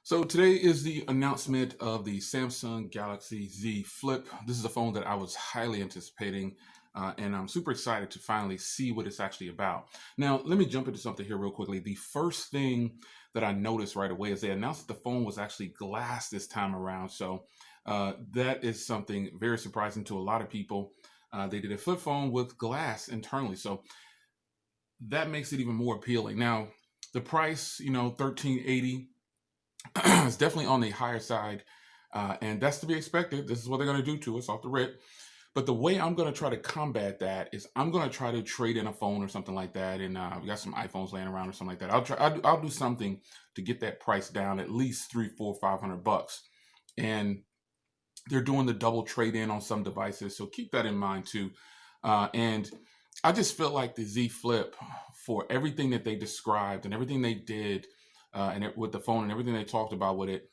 So today is the announcement of the Samsung Galaxy Z Flip. This is a phone that I was highly anticipating, and I'm super excited to finally see what it's actually about. Now, let me jump into something here real quickly. The first thing that I noticed right away is they announced that the phone was actually glass this time around. So that is something very surprising to a lot of people. They did a flip phone with glass internally, so that makes it even more appealing. Now, the price, 1380 it's definitely on the higher side, and that's to be expected. This is what they're going to do to us off the rip. But the way I'm going to try to combat that is I'm going to try to trade in a phone or something like that, and we got some iPhones laying around or something like that. I'll try. I'll do something to get that price down at least 3, 4, 500 bucks. And they're doing the double trade in on some devices, so keep that in mind too. And I just feel like the Z Flip, for everything that they described and everything they did, with the phone and everything they talked about with it,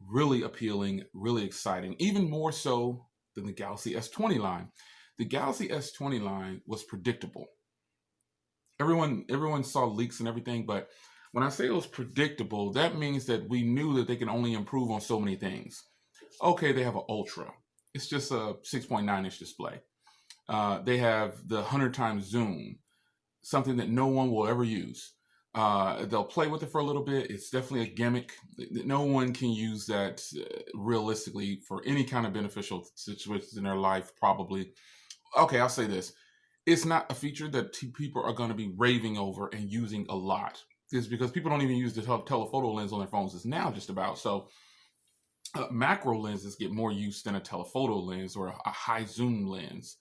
really appealing, really exciting, even more so than the Galaxy S20 line. The Galaxy S20 line was predictable. Everyone saw leaks and everything, but when I say it was predictable, that means that we knew that they can only improve on so many things. Okay, they have an Ultra. It's just a 6.9-inch display. They have the 100 times zoom, something that no one will ever use. They'll play with it for a little bit. It's definitely a gimmick. No one can use that realistically for any kind of beneficial situations in their life, probably. Okay, I'll say this. It's not a feature that people are going to be raving over and using a lot. It's because people don't even use the telephoto lens on their phones. It's now just about. So macro lenses get more use than a telephoto lens or a high zoom lens.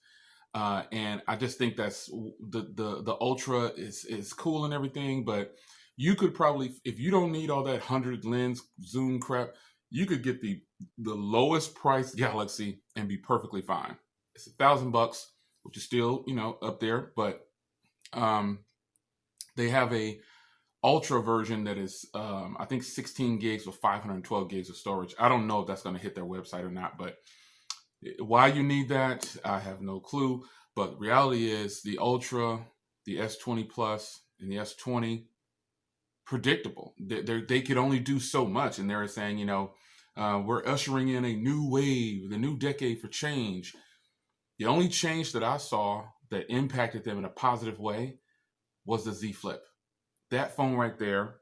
And I just think that's the Ultra is cool and everything, but you could probably, if you don't need all that 100 lens zoom crap, you could get the lowest priced Galaxy and be perfectly fine. It's $1,000, which is still up there, but um, they have a Ultra version that is I think 16 gigs with 512 gigs of storage. I don't know if that's going to hit their website or not, but why you need that, I have no clue. But reality is the Ultra, the S20 Plus, and the S20, predictable. They could only do so much. And they're saying, we're ushering in a new wave, the new decade for change. The only change that I saw that impacted them in a positive way was the Z Flip. That phone right there,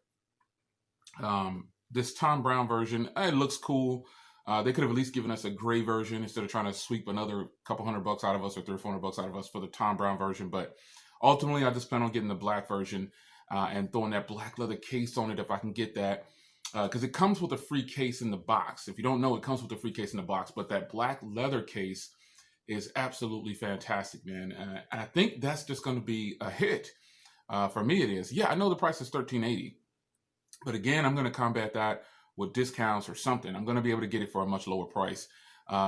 this Tom Brown version, it looks cool. They could have at least given us a gray version instead of trying to sweep another couple $100 out of us or 300, 400 bucks out of us for the Tom Brown version. But ultimately, I just plan on getting the black version and throwing that black leather case on it if I can get that. Because it comes with a free case in the box. If you don't know, it comes with a free case in the box. But that black leather case is absolutely fantastic, man. And I think that's just going to be a hit. For me, it is. Yeah, I know the price is $1380. But again, I'm going to combat that with discounts or something. I'm going to be able to get it for a much lower price,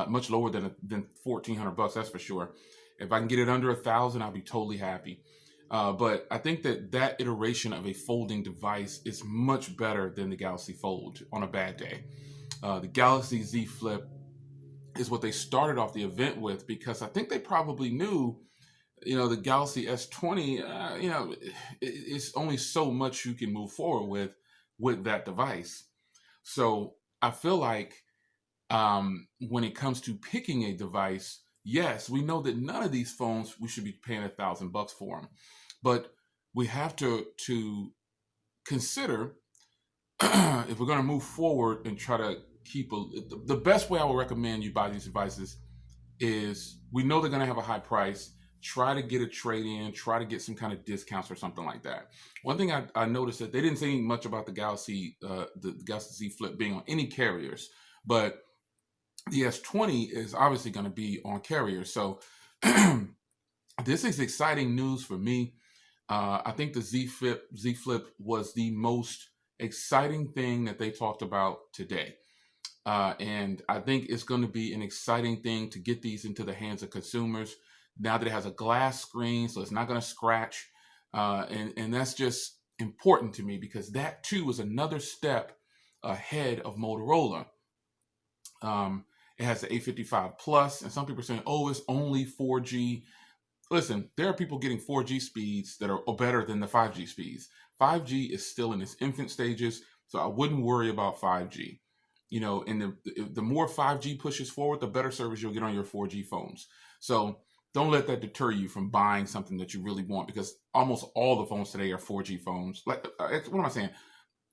much lower than 1,400 bucks. That's for sure. If I can get it under 1,000, I'll be totally happy. But I think that iteration of a folding device is much better than the Galaxy Fold on a bad day. The Galaxy Z Flip is what they started off the event with because I think they probably knew, the Galaxy S20, it's only so much you can move forward with that device. So I feel like when it comes to picking a device, yes, we know that none of these phones we should be paying $1,000 for them, but we have to consider if we're going to move forward and try to keep the best way I would recommend you buy these devices is we know they're going to have a high price. Try to get a trade in, try to get some kind of discounts or something like that. One thing I noticed that they didn't say much about the Galaxy Z Flip being on any carriers, but the S20 is obviously going to be on carriers. So this is exciting news for me. I think the Z Flip was the most exciting thing that they talked about today. And I think it's going to be an exciting thing to get these into the hands of consumers now that it has a glass screen, so it's not going to scratch. And that's just important to me because that too is another step ahead of Motorola. It has the A55 Plus, and some people are saying, oh, it's only 4G. Listen, there are people getting 4G speeds that are better than the 5G speeds. 5G is still in its infant stages. So I wouldn't worry about 5G. You know, and the more 5G pushes forward, the better service you'll get on your 4G phones. So don't let that deter you from buying something that you really want, because almost all the phones today are 4G phones. Like, what am I saying?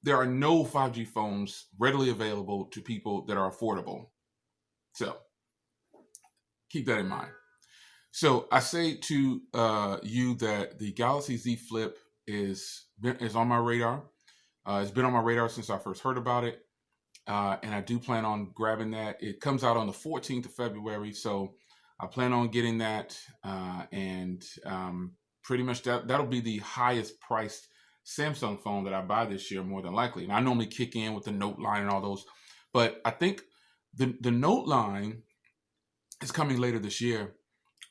There are no 5G phones readily available to people that are affordable. So keep that in mind. So I say to you that the Galaxy Z Flip is on my radar. It's been on my radar since I first heard about it. And I do plan on grabbing that. It comes out on the 14th of February. So I plan on getting that. And pretty much that'll be the highest priced Samsung phone that I buy this year, more than likely. And I normally kick in with the Note line and all those. But I think the Note line is coming later this year.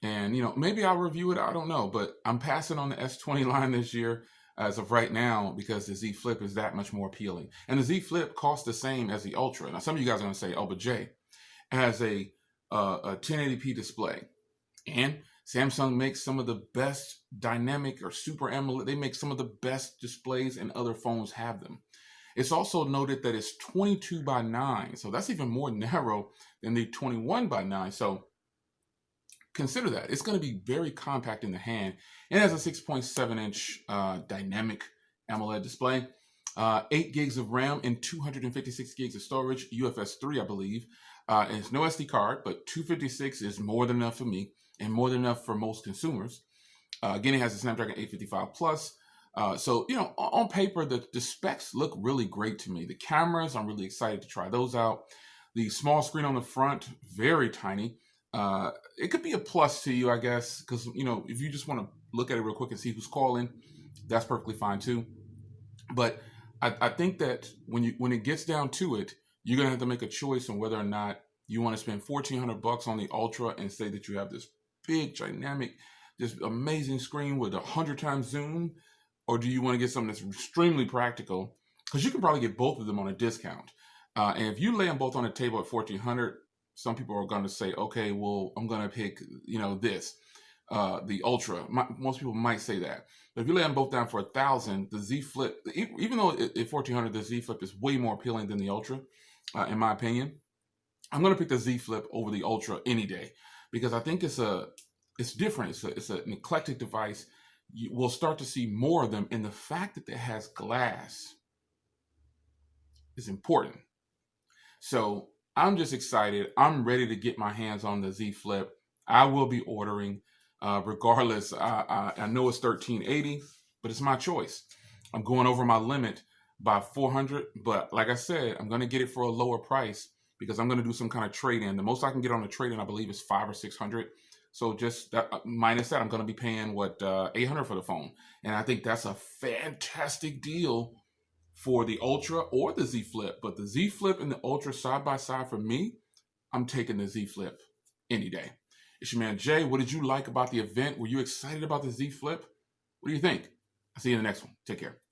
And, you know, maybe I'll review it. I don't know. But I'm passing on the S20 line this year as of right now, because the Z Flip is that much more appealing. And the Z Flip costs the same as the Ultra. Now, some of you guys are going to say, oh, but Jay, it has a 1080p display. And Samsung makes some of the best dynamic or super AMOLED. They make some of the best displays, and other phones have them. It's also noted that it's 22:9. So that's even more narrow than the 21:9. So consider that. It's going to be very compact in the hand. It has a 6.7-inch dynamic AMOLED display, 8 gigs of RAM and 256 gigs of storage, UFS 3, I believe. And it's no SD card, but 256 is more than enough for me and more than enough for most consumers. Again, it has a Snapdragon 855 Plus. So, you know, on paper, the specs look really great to me. The cameras, I'm really excited to try those out. The small screen on the front, very tiny. It could be a plus to you, I guess, because, you know, if you just want to look at it real quick and see who's calling, that's perfectly fine too. But I think that when it gets down to it, you're gonna have to make a choice on whether or not you want to spend $1,400 on the Ultra and say that you have this big, dynamic, this amazing screen with 100 times zoom, or do you want to get something that's extremely practical? Because you can probably get both of them on a discount. And if you lay them both on the table at $1,400, some people are going to say, okay, well, I'm going to pick, you know, this, the Ultra. Most people might say that. But if you lay them both down for $1,000, the Z Flip, even though at $1,400, the Z Flip is way more appealing than the Ultra, in my opinion, I'm going to pick the Z Flip over the Ultra any day, because I think it's different. It's an eclectic device. We'll start to see more of them. And the fact that it has glass is important. So I'm just excited. I'm ready to get my hands on the Z Flip. I will be ordering regardless. I know it's $1,380, but it's my choice. I'm going over my limit by $400, but like I said, I'm going to get it for a lower price because I'm going to do some kind of trade-in. The most I can get on a trade-in, I believe, is $500 or $600. So just that, minus that, I'm going to be paying $800 for the phone, and I think that's a fantastic deal for the Ultra or the Z Flip. But the Z Flip and the Ultra side by side, for me, I'm taking the Z Flip any day. It's your man Jay. What did you like about the event? Were you excited about the Z Flip? What do you think? I'll see you in the next one. Take care.